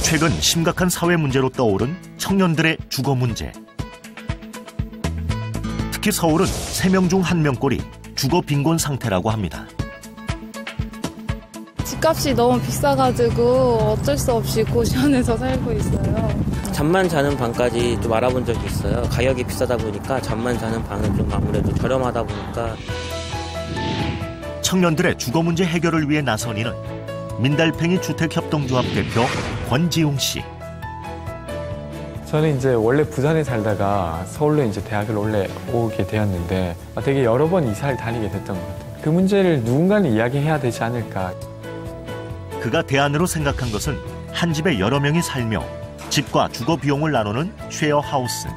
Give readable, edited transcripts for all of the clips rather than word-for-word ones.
최근 심각한 사회 문제로 떠오른 청년들의 주거 문제. 특히 서울은 3명 중 1명꼴이 주거 빈곤 상태라고 합니다. 집값이 너무 비싸가지고 어쩔 수 없이 고시원에서 살고 있어요. 잠만 자는 방까지 좀 알아본 적이 있어요. 가격이 비싸다 보니까 잠만 자는 방은 좀 아무래도 저렴하다 보니까. 청년들의 주거 문제 해결을 위해 나선 이는 민달팽이 주택협동조합 대표 권지웅 씨. 저는 이제 원래 부산에 살다가 서울로 이제 대학을 원래 오게 되었는데 되게 여러 번 이사를 다니게 됐던 것 같아요. 그 문제를 누군가는 이야기해야 되지 않을까. 그가 대안으로 생각한 것은 한 집에 여러 명이 살며 집과 주거 비용을 나누는 쉐어하우스.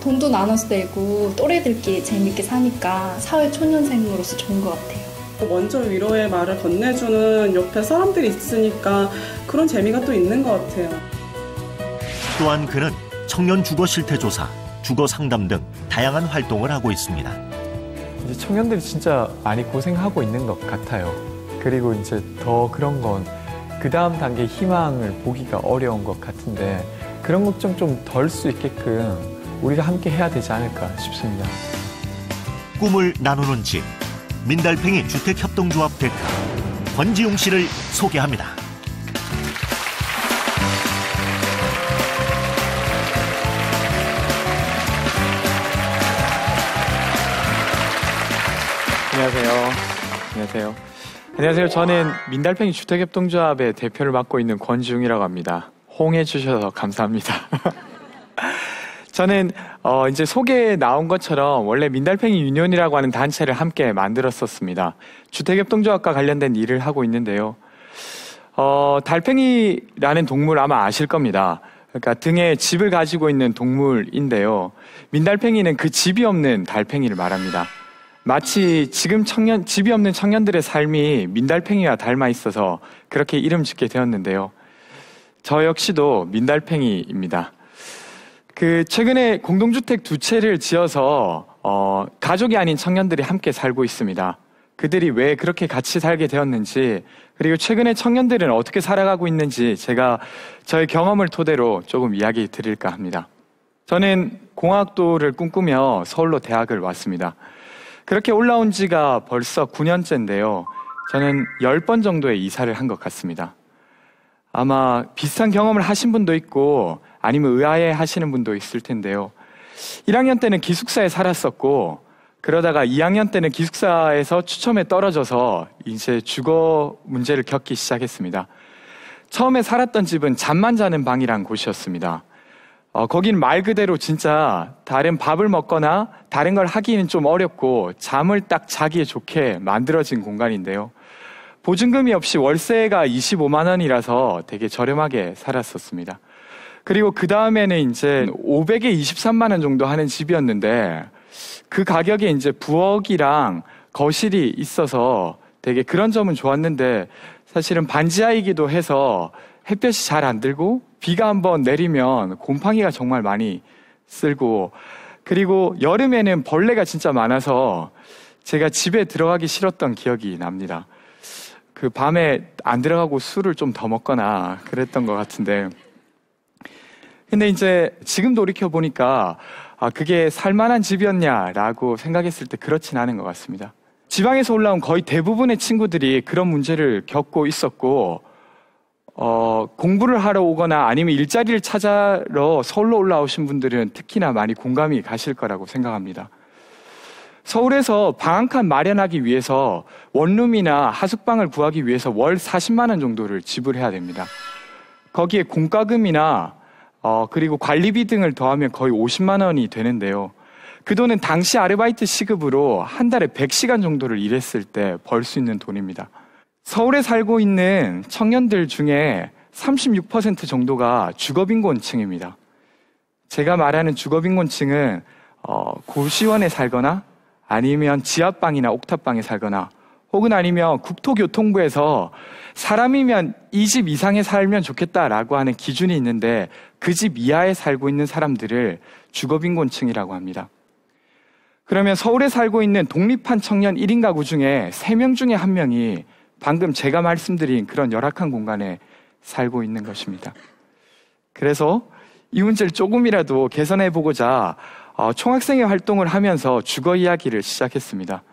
돈도 나눠서 내고 또래들끼리 재밌게 사니까 사회 초년생으로서 좋은 것 같아요. 먼저 위로의 말을 건네주는 옆에 사람들이 있으니까 그런 재미가 또 있는 것 같아요. 또한 그는 청년 주거 실태 조사, 주거 상담 등 다양한 활동을 하고 있습니다. 이제 청년들이 진짜 많이 고생하고 있는 것 같아요. 그리고 이제 더 그런 건 그 다음 단계 희망을 보기가 어려운 것 같은데 그런 걱정 좀 덜 수 있게끔 우리가 함께 해야 되지 않을까 싶습니다. 꿈을 나누는 집, 민달팽이 주택협동조합 대표 권지웅 씨를 소개합니다. 안녕하세요. 저는 민달팽이 주택협동조합의 대표를 맡고 있는 권지웅이라고 합니다. 호응해 주셔서 감사합니다. 저는 이제 소개에 나온 것처럼 원래 민달팽이 유니온이라고 하는 단체를 함께 만들었었습니다. 주택협동조합과 관련된 일을 하고 있는데요. 달팽이라는 동물 아마 아실 겁니다. 그러니까 등에 집을 가지고 있는 동물인데요. 민달팽이는 그 집이 없는 달팽이를 말합니다. 마치 지금 집이 없는 청년들의 삶이 민달팽이와 닮아 있어서 그렇게 이름 짓게 되었는데요. 저 역시도 민달팽이입니다. 최근에 공동주택 2채를 지어서 가족이 아닌 청년들이 함께 살고 있습니다. 그들이 왜 그렇게 같이 살게 되었는지, 그리고 최근에 청년들은 어떻게 살아가고 있는지 제가 저의 경험을 토대로 조금 이야기 드릴까 합니다. 저는 공학도를 꿈꾸며 서울로 대학을 왔습니다. 그렇게 올라온 지가 벌써 9년째인데요. 저는 10번 정도의 이사를 한 것 같습니다. 아마 비슷한 경험을 하신 분도 있고 아니면 의아해 하시는 분도 있을 텐데요. 1학년 때는 기숙사에 살았었고 그러다가 2학년 때는 기숙사에서 추첨에 떨어져서 이제 주거 문제를 겪기 시작했습니다. 처음에 살았던 집은 잠만 자는 방이란 곳이었습니다. 거긴 말 그대로 진짜 다른 밥을 먹거나 다른 걸 하기는 좀 어렵고 잠을 딱 자기에 좋게 만들어진 공간인데요. 보증금이 없이 월세가 25만 원이라서 되게 저렴하게 살았었습니다. 그리고 그 다음에는 이제 500에 23만 원 정도 하는 집이었는데 그 가격에 이제 부엌이랑 거실이 있어서 되게 그런 점은 좋았는데 사실은 반지하이기도 해서 햇볕이 잘 안 들고 비가 한번 내리면 곰팡이가 정말 많이 쓸고, 그리고 여름에는 벌레가 진짜 많아서 제가 집에 들어가기 싫었던 기억이 납니다. 그 밤에 안 들어가고 술을 좀 더 먹거나 그랬던 것 같은데, 근데 이제 지금 돌이켜보니까 그게 살만한 집이었냐라고 생각했을 때 그렇진 않은 것 같습니다. 지방에서 올라온 거의 대부분의 친구들이 그런 문제를 겪고 있었고, 공부를 하러 오거나 아니면 일자리를 찾아러 서울로 올라오신 분들은 특히나 많이 공감이 가실 거라고 생각합니다. 서울에서 방 한 칸 마련하기 위해서 원룸이나 하숙방을 구하기 위해서 월 40만 원 정도를 지불해야 됩니다. 거기에 공과금이나 그리고 관리비 등을 더하면 거의 50만 원이 되는데요. 그 돈은 당시 아르바이트 시급으로 한 달에 100시간 정도를 일했을 때 벌 수 있는 돈입니다. 서울에 살고 있는 청년들 중에 36% 정도가 주거빈곤층입니다. 제가 말하는 주거빈곤층은 고시원에 살거나 아니면 지하방이나 옥탑방에 살거나 혹은 아니면 국토교통부에서 사람이면 이 집 이상에 살면 좋겠다라고 하는 기준이 있는데 그 집 이하에 살고 있는 사람들을 주거빈곤층이라고 합니다. 그러면 서울에 살고 있는 독립한 청년 1인 가구 중에 3명 중에 1명이 방금 제가 말씀드린 그런 열악한 공간에 살고 있는 것입니다. 그래서 이 문제를 조금이라도 개선해보고자 총학생회 활동을 하면서 주거 이야기를 시작했습니다.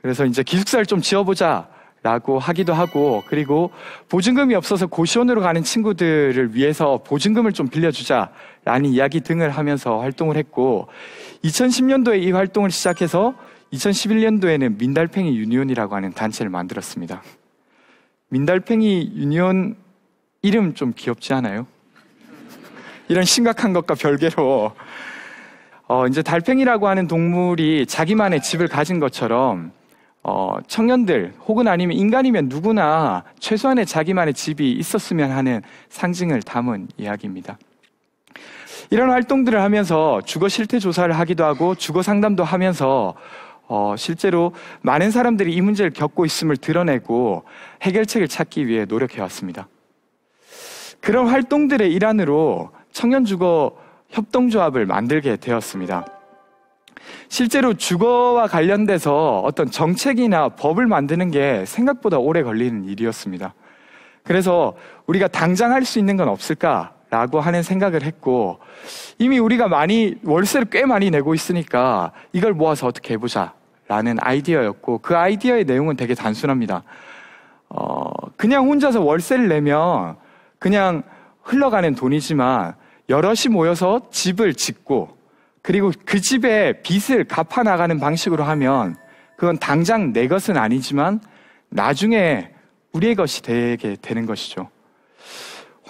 그래서 이제 기숙사를 좀 지어보자 라고 하기도 하고, 그리고 보증금이 없어서 고시원으로 가는 친구들을 위해서 보증금을 좀 빌려주자 라는 이야기 등을 하면서 활동을 했고, 2010년도에 이 활동을 시작해서 2011년도에는 민달팽이 유니온이라고 하는 단체를 만들었습니다. 민달팽이 유니온 이름 좀 귀엽지 않아요? 이런 심각한 것과 별개로 이제 달팽이라고 하는 동물이 자기만의 집을 가진 것처럼 청년들 혹은 아니면 인간이면 누구나 최소한의 자기만의 집이 있었으면 하는 상징을 담은 이야기입니다. 이런 활동들을 하면서 주거 실태 조사를 하기도 하고 주거 상담도 하면서 실제로 많은 사람들이 이 문제를 겪고 있음을 드러내고 해결책을 찾기 위해 노력해 왔습니다. 그런 활동들의 일환으로 청년주거 협동조합을 만들게 되었습니다. 실제로 주거와 관련돼서 어떤 정책이나 법을 만드는 게 생각보다 오래 걸리는 일이었습니다. 그래서 우리가 당장 할 수 있는 건 없을까라고 하는 생각을 했고, 이미 우리가 월세를 꽤 많이 내고 있으니까 이걸 모아서 어떻게 해보자 라는 아이디어였고, 그 아이디어의 내용은 되게 단순합니다. 그냥 혼자서 월세를 내면 그냥 흘러가는 돈이지만 여럿이 모여서 집을 짓고 그리고 그 집에 빚을 갚아나가는 방식으로 하면 그건 당장 내 것은 아니지만 나중에 우리의 것이 되게 되는 것이죠.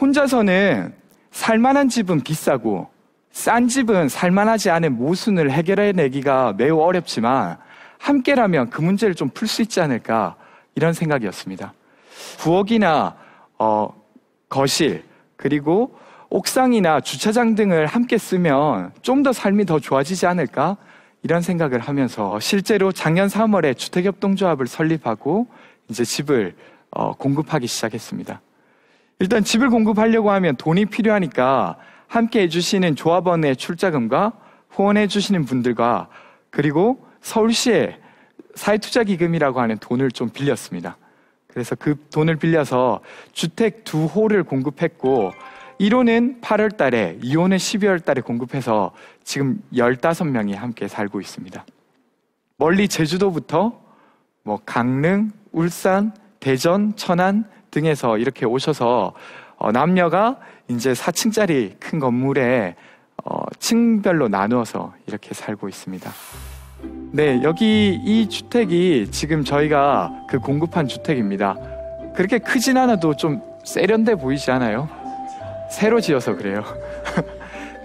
혼자서는 살만한 집은 비싸고 싼 집은 살만하지 않은 모순을 해결해내기가 매우 어렵지만 함께라면 그 문제를 좀 풀 수 있지 않을까, 이런 생각이었습니다. 부엌이나 거실 그리고 옥상이나 주차장 등을 함께 쓰면 좀 더 삶이 더 좋아지지 않을까, 이런 생각을 하면서 실제로 작년 3월에 주택협동조합을 설립하고 이제 집을 공급하기 시작했습니다. 일단 집을 공급하려고 하면 돈이 필요하니까 함께 해주시는 조합원의 출자금과 후원해 주시는 분들과 그리고 서울시의 사회투자기금이라고 하는 돈을 좀 빌렸습니다. 그래서 그 돈을 빌려서 주택 2호를 공급했고, 1호는 8월 달에, 2호는 12월 달에 공급해서 지금 15명이 함께 살고 있습니다. 멀리 제주도부터 강릉, 울산, 대전, 천안 등에서 이렇게 오셔서 남녀가 이제 4층짜리 큰 건물에 층별로 나누어서 이렇게 살고 있습니다. 네, 여기 이 주택이 지금 저희가 그 공급한 주택입니다. 그렇게 크진 않아도 좀 세련돼 보이지 않아요? 새로 지어서 그래요.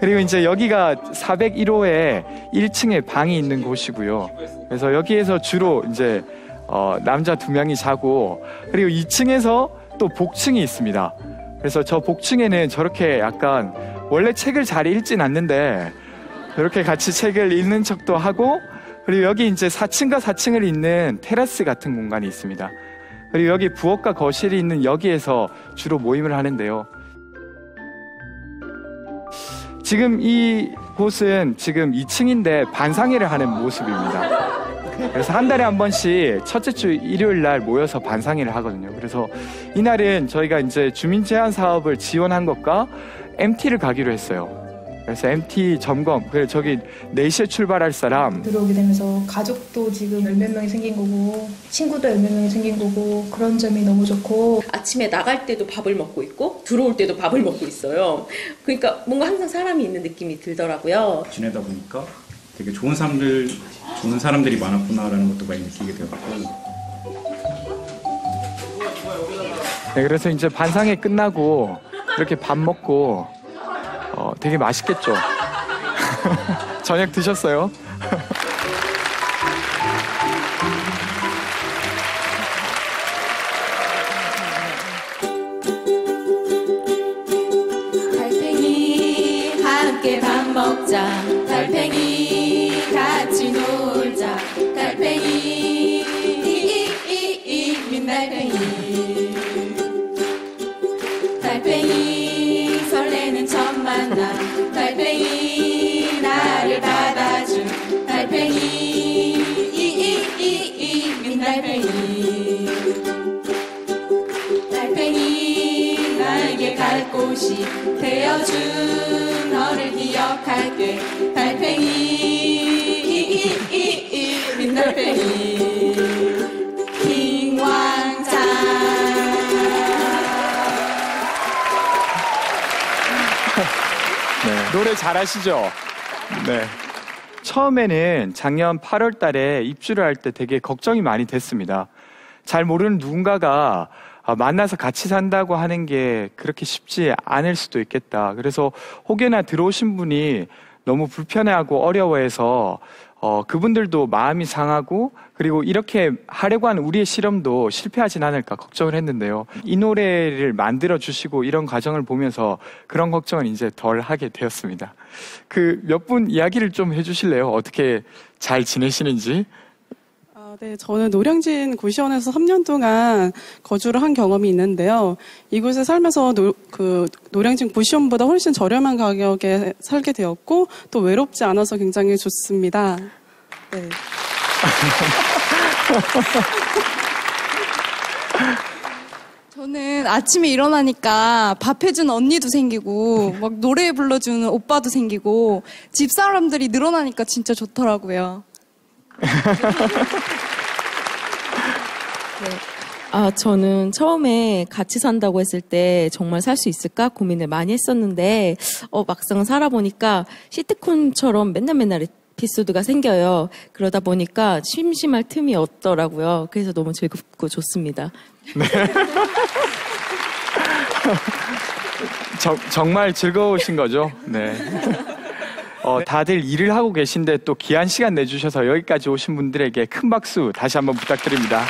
그리고 이제 여기가 401호에 1층에 방이 있는 곳이고요. 그래서 여기에서 주로 이제 남자 2명이 자고, 그리고 2층에서 또 복층이 있습니다. 그래서 저 복층에는 저렇게 약간 원래 책을 잘 읽진 않는데 이렇게 같이 책을 읽는 척도 하고, 그리고 여기 이제 4층과 4층을 잇는 테라스 같은 공간이 있습니다. 그리고 여기 부엌과 거실이 있는 여기에서 주로 모임을 하는데요. 지금 이 곳은 지금 2층인데 반상회를 하는 모습입니다. 그래서 한 달에 한 번씩 첫째 주 일요일 날 모여서 반상회를 하거든요. 그래서 이날은 저희가 이제 주민 제한 사업을 지원한 것과 MT를 가기로 했어요. 그래서 MT 점검, 그래서 저기 4시에 출발할 사람 들어오게 되면서 가족도 지금 몇 명이 생긴 거고 친구도 몇 명이 생긴 거고 그런 점이 너무 좋고, 아침에 나갈 때도 밥을 먹고 있고 들어올 때도 밥을 먹고 있어요. 그러니까 뭔가 항상 사람이 있는 느낌이 들더라고요. 지내다 보니까 되게 좋은 사람들이 많았구나라는 것도 많이 느끼게 되었고. 네, 그래서 이제 반상회 끝나고 이렇게 밥 먹고 되게 맛있겠죠? 저녁 드셨어요? 달팽이 함께 밥 먹자, 달팽이 같이 놀자, 달팽이 민달팽이, 달팽이 설레는 첫 만남, 달팽이 나를 받아준 달팽이 민달팽이, 달팽이 나에게 함께 갈 곳이 되어준 너를 기억할게. 달팽이 민달팽이 킹왕짱. 네, 노래 잘하시죠? 네. 처음에는 작년 8월 달에 입주를 할 때 되게 걱정이 많이 됐습니다. 잘 모르는 누군가가 만나서 같이 산다고 하는 게 그렇게 쉽지 않을 수도 있겠다. 그래서 혹여나 들어오신 분이 너무 불편해하고 어려워해서 그분들도 마음이 상하고 그리고 이렇게 하려고 하는 우리의 실험도 실패하진 않을까 걱정을 했는데요. 이 노래를 만들어 주시고 이런 과정을 보면서 그런 걱정은 이제 덜 하게 되었습니다. 몇 분 이야기를 좀 해주실래요? 어떻게 잘 지내시는지? 네, 저는 노량진 구시원에서 3년 동안 거주를 한 경험이 있는데요. 이곳에 살면서 노량진 구시원보다 훨씬 저렴한 가격에 살게 되었고 또 외롭지 않아서 굉장히 좋습니다. 네. 저는 아침에 일어나니까 밥 해주는 언니도 생기고 막 노래 불러주는 오빠도 생기고 집 사람들이 늘어나니까 진짜 좋더라고요. 네. 저는 처음에 같이 산다고 했을 때 정말 살 수 있을까 고민을 많이 했었는데 막상 살아보니까 시트콤처럼 맨날 에피소드가 생겨요. 그러다 보니까 심심할 틈이 없더라고요. 그래서 너무 즐겁고 좋습니다. 네. 정말 즐거우신 거죠? 네. 다들 일을 하고 계신데 또 귀한 시간 내주셔서 여기까지 오신 분들에게 큰 박수 다시 한번 부탁드립니다.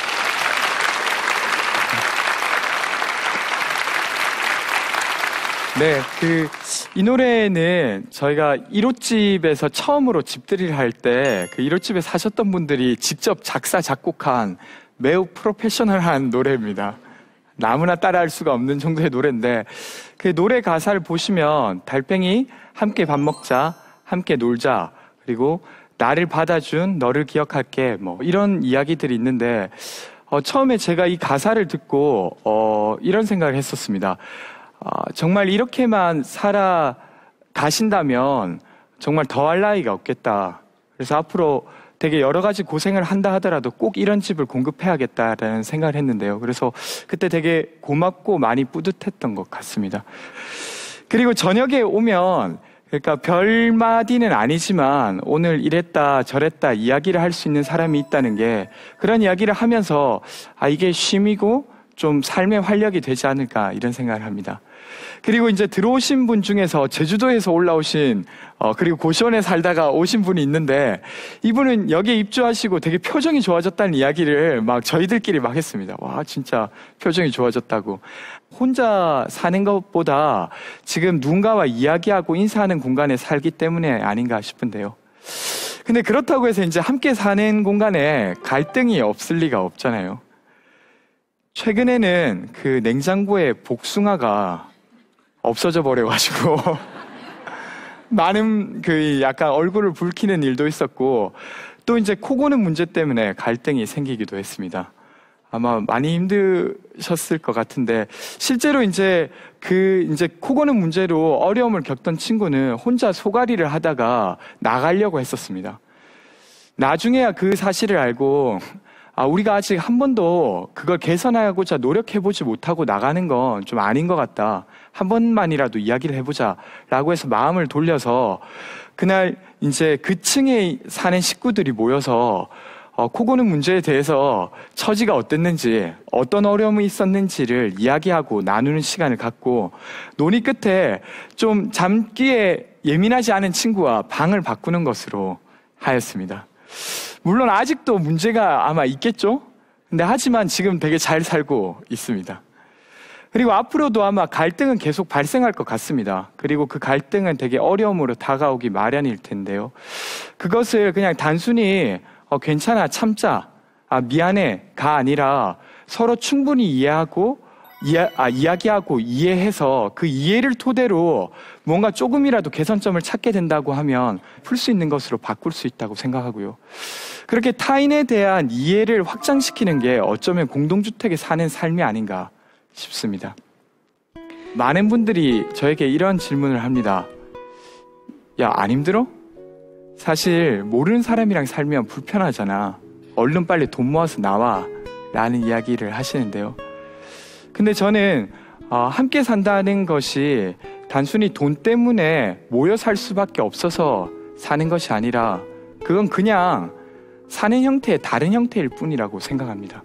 네, 이 노래는 저희가 1호집에서 처음으로 집들이를 할 때 그 1호집에 사셨던 분들이 직접 작사, 작곡한 매우 프로페셔널한 노래입니다. 아무나 따라할 수가 없는 정도의 노래인데 그 노래 가사를 보시면 달팽이 함께 밥 먹자, 함께 놀자, 그리고 나를 받아준 너를 기억할게 뭐 이런 이야기들이 있는데 처음에 제가 이 가사를 듣고 이런 생각을 했었습니다. 정말 이렇게만 살아가신다면 정말 더할 나위가 없겠다. 그래서 앞으로 되게 여러 가지 고생을 한다 하더라도 꼭 이런 집을 공급해야겠다라는 생각을 했는데요. 그래서 그때 되게 고맙고 많이 뿌듯했던 것 같습니다. 그리고 저녁에 오면 그러니까 별마디는 아니지만 오늘 이랬다 저랬다 이야기를 할 수 있는 사람이 있다는 게 그런 이야기를 하면서 이게 쉼이고 좀 삶의 활력이 되지 않을까 이런 생각을 합니다. 그리고 이제 들어오신 분 중에서 제주도에서 올라오신 그리고 고시원에 살다가 오신 분이 있는데 이분은 여기에 입주하시고 되게 표정이 좋아졌다는 이야기를 막 저희들끼리 막 했습니다. 와 진짜 표정이 좋아졌다고. 혼자 사는 것보다 지금 누군가와 이야기하고 인사하는 공간에 살기 때문에 아닌가 싶은데요. 근데 그렇다고 해서 이제 함께 사는 공간에 갈등이 없을 리가 없잖아요. 최근에는 그 냉장고에 복숭아가 없어져 버려가지고 많은 약간 얼굴을 붉히는 일도 있었고 또 이제 코 고는 문제 때문에 갈등이 생기기도 했습니다. 아마 많이 힘드셨을 것 같은데 실제로 이제 코 고는 문제로 어려움을 겪던 친구는 혼자 소가리를 하다가 나가려고 했었습니다. 나중에야 그 사실을 알고 우리가 아직 한 번도 그걸 개선하고자 노력해보지 못하고 나가는 건 좀 아닌 것 같다. 한 번만이라도 이야기를 해보자. 라고 해서 마음을 돌려서 그날 이제 그 층에 사는 식구들이 모여서 코 고는 문제에 대해서 처지가 어땠는지, 어떤 어려움이 있었는지를 이야기하고 나누는 시간을 갖고 논의 끝에 좀 잠기에 예민하지 않은 친구와 방을 바꾸는 것으로 하였습니다. 물론 아직도 문제가 아마 있겠죠? 근데 하지만 지금 되게 잘 살고 있습니다. 그리고 앞으로도 아마 갈등은 계속 발생할 것 같습니다. 그리고 그 갈등은 되게 어려움으로 다가오기 마련일 텐데요. 그것을 그냥 단순히 괜찮아, 참자, 미안해가 아니라 서로 충분히 이해하고 이야기하고 이해해서 그 이해를 토대로 뭔가 조금이라도 개선점을 찾게 된다고 하면 풀 수 있는 것으로 바꿀 수 있다고 생각하고요. 그렇게 타인에 대한 이해를 확장시키는 게 어쩌면 공동주택에 사는 삶이 아닌가 싶습니다. 많은 분들이 저에게 이런 질문을 합니다. 야, 안 힘들어? 사실 모르는 사람이랑 살면 불편하잖아. 얼른 빨리 돈 모아서 나와. 라는 이야기를 하시는데요. 근데 저는 함께 산다는 것이 단순히 돈 때문에 모여 살 수밖에 없어서 사는 것이 아니라 그건 그냥 사는 형태의 다른 형태일 뿐이라고 생각합니다.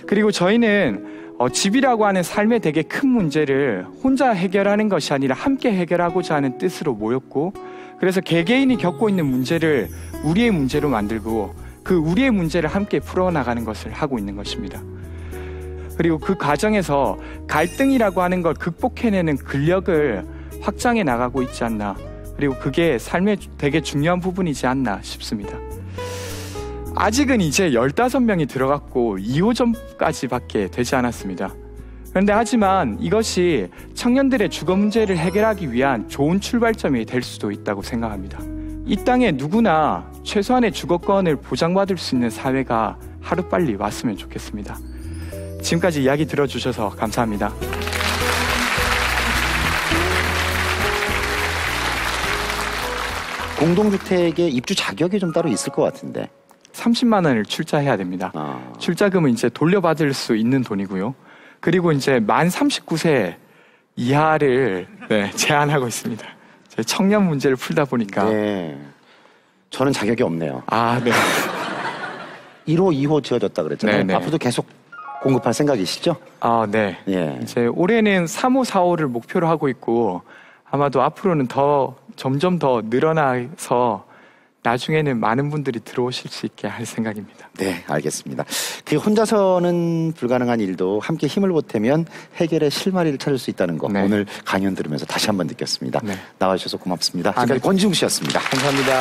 그리고 저희는 집이라고 하는 삶의 되게 큰 문제를 혼자 해결하는 것이 아니라 함께 해결하고자 하는 뜻으로 모였고, 그래서 개개인이 겪고 있는 문제를 우리의 문제로 만들고 그 우리의 문제를 함께 풀어나가는 것을 하고 있는 것입니다. 그리고 그 과정에서 갈등이라고 하는 걸 극복해내는 근력을 확장해 나가고 있지 않나, 그리고 그게 삶의 되게 중요한 부분이지 않나 싶습니다. 아직은 이제 15명이 들어갔고 2호점까지밖에 되지 않았습니다. 그런데 하지만 이것이 청년들의 주거 문제를 해결하기 위한 좋은 출발점이 될 수도 있다고 생각합니다. 이 땅에 누구나 최소한의 주거권을 보장받을 수 있는 사회가 하루빨리 왔으면 좋겠습니다. 지금까지 이야기 들어주셔서 감사합니다. 공동주택의 입주 자격이 좀 따로 있을 것 같은데. 30만 원을 출자해야 됩니다. 출자금은 이제 돌려받을 수 있는 돈이고요. 그리고 이제 만 39세 이하를 제한하고 있습니다. 청년 문제를 풀다 보니까. 네. 저는 자격이 없네요. 아, 네. 1호, 2호 지어졌다 그랬잖아요. 네네. 앞으로도 계속 공급할 생각이시죠? 아, 네. 예. 이제 올해는 3호, 4호를 목표로 하고 있고 아마도 앞으로는 점점 더 늘어나서 나중에는 많은 분들이 들어오실 수 있게 할 생각입니다. 네, 알겠습니다. 그 혼자서는 불가능한 일도 함께 힘을 보태면 해결의 실마리를 찾을 수 있다는 거 오늘 강연 들으면서 다시 한번 느꼈습니다. 나와주셔서 고맙습니다. 지금까지 권지웅 씨였습니다. 감사합니다.